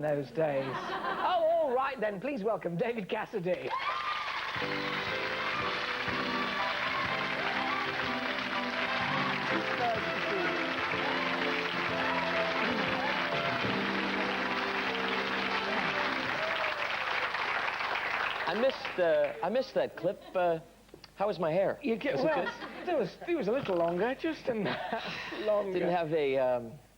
those days. Oh, all right then, please welcome David Cassidy. I missed that clip. How was my hair? Well, it was a little longer, just a longer.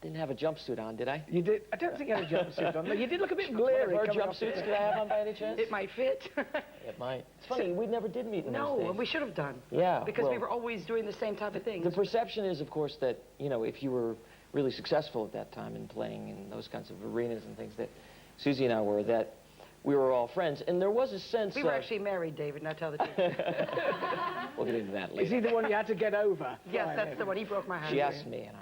Didn't have a jumpsuit on, did I? You did. I don't think you had a jumpsuit on. You did look a bit bleary. What jumpsuits did I have on by any chance? It might fit. It might. It's funny, we never did meet in those days. No, we should have done. Yeah. Because we were always doing the same type of things. The perception is, of course, that, you know, if you were really successful at that time in playing in those kinds of arenas and things that Susie and I were, that we were all friends. And there was a sense we were actually married, David, and I tell the truth. We'll get into that later. Is he the one you had to get over? Yes, that's the one. He broke my heart. She asked me, and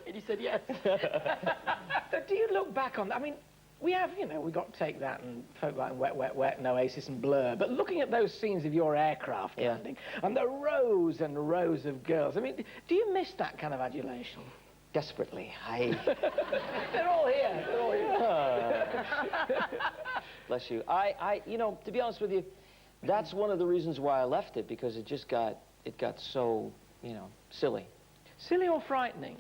and he said yes. So do you look back on, I mean, we have, you know, we got Take That and Folk Like Wet, Wet, Wet and Oasis and Blur, but looking at those scenes of your aircraft landing and the rows and rows of girls, I mean, do you miss that kind of adulation? Desperately. They're all here. They're all here. Bless you. You know, to be honest with you, that's one of the reasons why I left it, because it just got so, you know, silly. Silly or frightening?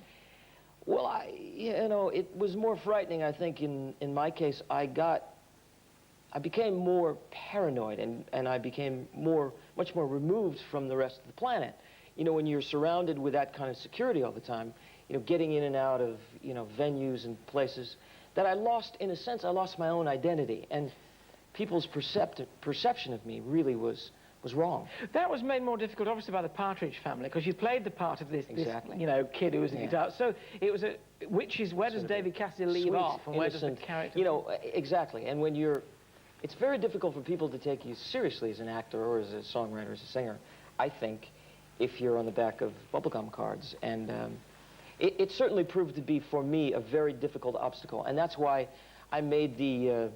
Well, you know, it was more frightening, I think, in my case. I became more paranoid, and I became much more removed from the rest of the planet. You know, when you're surrounded with that kind of security all the time, you know, getting in and out of, you know, venues and places, that I lost, in a sense, I lost my own identity. And people's perception of me really was wrong. That was made more difficult, obviously, by the Partridge Family, because you played the part of this you know, kid who was a guitar. So it was where does David Cassidy leave off, and where does the character... You know, exactly. And when it's very difficult for people to take you seriously as an actor or as a songwriter, as a singer, I think, if you're on the back of bubblegum cards. And it certainly proved to be, for me, a very difficult obstacle. And that's why I made the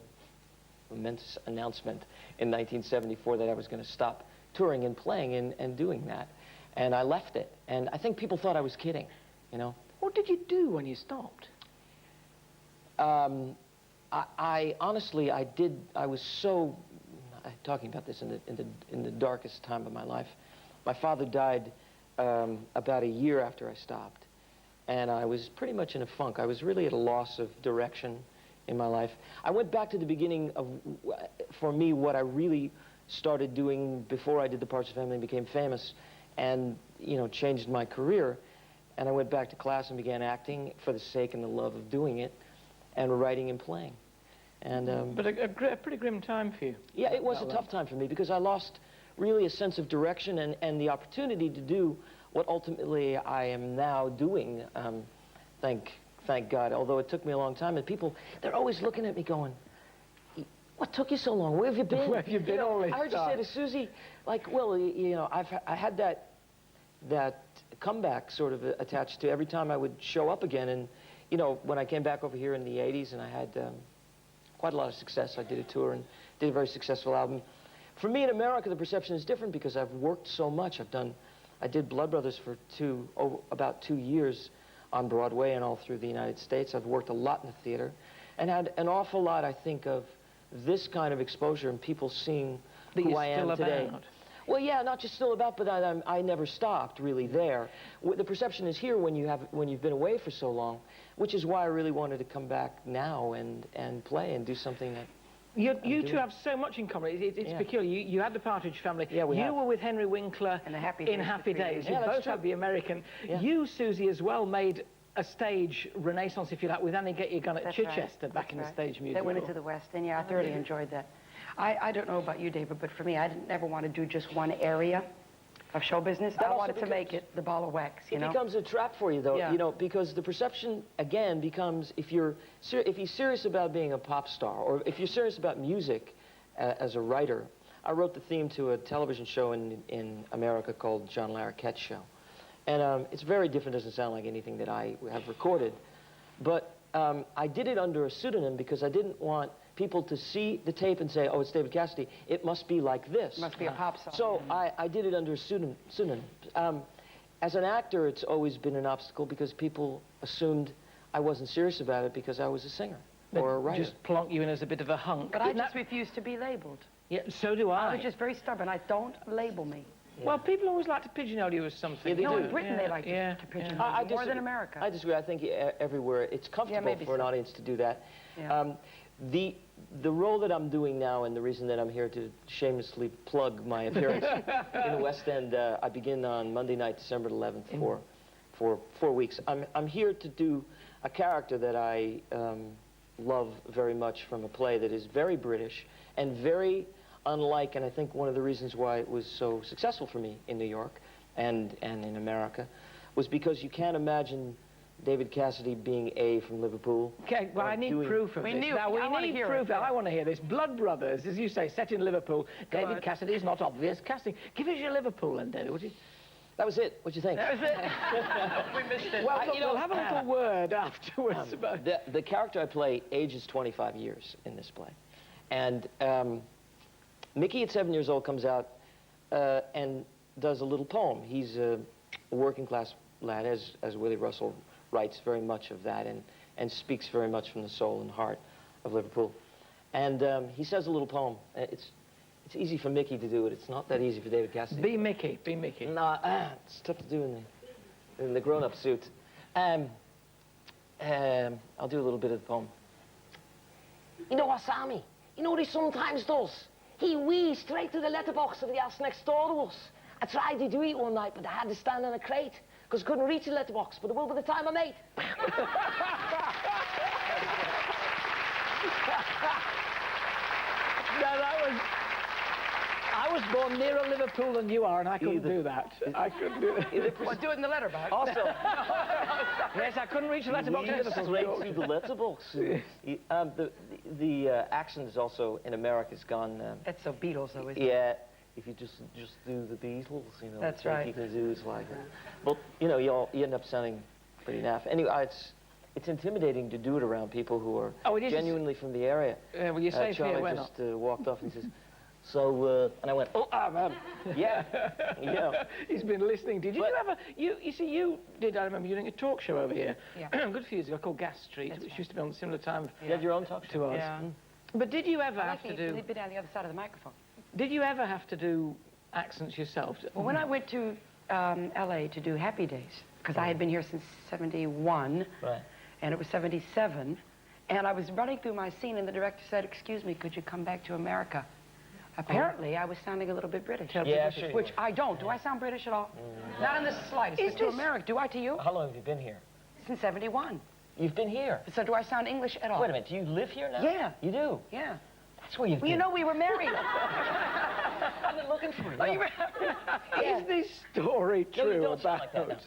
momentous announcement in 1974 that I was going to stop touring and playing and doing that. And I left it. And I think people thought I was kidding, you know. What did you do when you stopped? I honestly, I was so, talking about this in the darkest time of my life. My father died about a year after I stopped. And I was pretty much in a funk. I was really at a loss of direction in my life. I went back to the beginning of, for me, what I really started doing before I did the Partridge Family and became famous and, you know, changed my career. And I went back to class and began acting for the sake and the love of doing it and writing and playing. And, but a pretty grim time for you. Yeah, it was a tough time for me because I lost really a sense of direction and the opportunity to do what ultimately I am now doing, thank God, although it took me a long time. And people, they're always looking at me going, what took you so long? Where have you been? Where have you been all this time? I heard you say to Susie, like, well, you know, I had that comeback sort of attached to every time I would show up again. And, you know, when I came back over here in the 80s and I had quite a lot of success, I did a tour and did a very successful album. For me in America, the perception is different because I've worked so much. I did Blood Brothers for about 2 years on Broadway and all through the United States. I've worked a lot in the theater and had an awful lot, I think, of this kind of exposure and people seeing who I am today. Well, yeah, not just still about, but I never stopped really there. The perception is here when you've been away for so long, which is why I really wanted to come back now and play and do something that you two have so much in common. It's peculiar. You had the Partridge Family. Yeah, you were with Henry Winkler in Happy Days. You both had the American. Yeah. You, Susie, as well made a stage renaissance, if you like, with Annie Get Your Gun at Chichester back in the stage music. That went into the West, and yeah, I thoroughly enjoyed that. I don't know about you, David, but for me, I didn't ever want to do just one area of show business. I wanted to make it the ball of wax, you know? It becomes a trap for you, though, you know, because the perception, again, becomes, if you're serious about being a pop star, or if you're serious about music as a writer, I wrote the theme to a television show in America called John Larroquette's Show. And it's very different, doesn't sound like anything that I have recorded. But I did it under a pseudonym because I didn't want people to see the tape and say, oh, it's David Cassidy. It must be like this. It must be a pop song. So I did it under a pseudonym. As an actor, it's always been an obstacle because people assumed I wasn't serious about it because I was a singer. or a writer. Just plonk you in as a bit of a hunk. But I Isn't just that- refuse to be labeled. Yeah, so do I. I was just very stubborn. I don't label me. Well, people always like to pigeonhole you as something. Yeah, they No, do. in Britain they like to pigeonhole I you more than disagree. America. I disagree. I think everywhere it's comfortable maybe for an so. audience to do that. Yeah. The role that I'm doing now, and the reason that I'm here to shamelessly plug my appearance in the West End, I begin on Monday night, December 11th, for 4 weeks. I'm here to do a character that I love very much from a play that is very British and very unlike, and I think one of the reasons why it was so successful for me in New York and in America was because you can't imagine David Cassidy being from Liverpool. Okay, well, I need proof of this. Now, I wanna we need hear proof. it. I want to hear this. Blood Brothers, as you say, set in Liverpool. David Cassidy is not obvious casting. Give us your Liverpool then, David, would you? That was it. What'd you think? That was it. We missed it. Well, we'll have a little word afterwards about... The character I play ages 25 years in this play. And Mickey at 7 years old comes out and does a little poem. He's a working class lad, as Willie Russell writes very much of that and speaks very much from the soul and heart of Liverpool. And he says a little poem. It's easy for Mickey to do it. It's not that easy for David Cassidy. Be Mickey, be Mickey. No, it's tough to do in the grown-up suit. I'll do a little bit of the poem. You know what Sammy? You know what he sometimes does? He wheezed straight to the letterbox of the house next door to us. I tried to do it one night, but I had to stand on a crate because I couldn't reach the letterbox, but I will by the time I'm 8. I was born nearer Liverpool than you are, and I couldn't do that. I couldn't do that. Well, do it in the letterbox. Also, Yes, I couldn't reach the letterbox in wheezed Liverpool. straight through the letterbox. The accent is also, in America, has gone... That's so Beatles, though, isn't it? yeah, if you just do the Beatles, you know. That's it's like right. You can do it's like that. But, you know, you end up sounding pretty naff. Anyway, it's intimidating to do it around people who are genuinely from the area. Well, you're safe here, Charlie we're just walked off and he says, so, and I went, yeah, yeah. He's been listening. Did you ever, you see, you did, I remember you doing a talk show over here. Yeah. Good few years ago, called Gas Street, which used to be on a similar time You had your own talk show? to us. Yeah. But did you ever I have to think do, you'd be down the other side of the microphone. did you ever have to do accents yourself? Well, when I went to L.A. to do Happy Days, because I had been here since 71, Right. and it was 77, and I was running through my scene, and the director said, "Excuse me, could you come back to America?" Apparently, I was sounding a little bit British. Yeah, sure you Which were. I don't. Do I sound British at all? Not in the slightest. Is But to this- America, do I to you? How long have you been here? Since 71. You've been here? So do I sound English at all? Wait a minute, do you live here now? Yeah. You do? Yeah. That's where you've Well, been. you know, we were married. I've been looking for you. Oh, you were... Is this story No, you true don't sound about... like that now.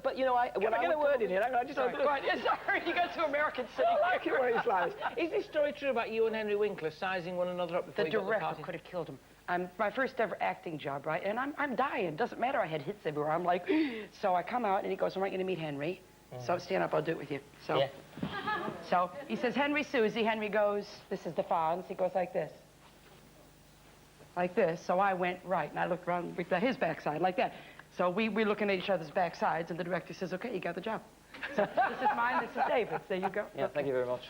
But you know, Can I get a word in here? I just Sorry, go ahead. Yeah, sorry, you got to American City. I like it when it's like this. Is this story true about you and Henry Winkler sizing one another up before The you got the director party? could have killed him. My first ever acting job, right? And I'm dying. Doesn't matter. I had hits everywhere. I'm like, so I come out and he goes, "I'm right going to meet Henry." So stand up. I'll do it with you. So, Yeah. so he says, "Henry, Susie." Henry goes, "This is the Fonz." He goes like this. Like this. So I went right, and I looked around with his backside like that. So we're looking at each other's backsides, and the director says, "Okay, you got the job." So this is mine. This is David's. There you go. Yeah, thank you very much.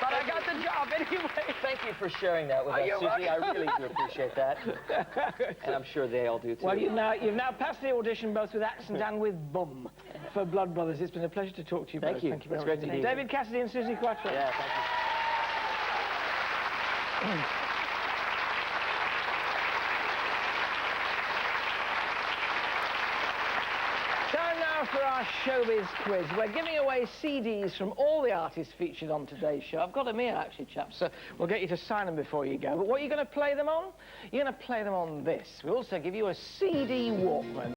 But I got the job anyway. Thank you for sharing that with us, you're Susie. I really do appreciate that. And I'm sure they all do, too. Well, you've now passed the audition both with accent and with bum for Blood Brothers. It's been a pleasure to talk to you both. Thank you. Thank you very It's much. great to be here. David Cassidy and Susie Quattro. Yeah, thank you. Time now for our showbiz quiz. We're giving away CDs from all the artists featured on today's show. I've got them here, actually, chaps, so we'll get you to sign them before you go. But what are you going to play them on? You're going to play them on this. We also give you a CD Walkman.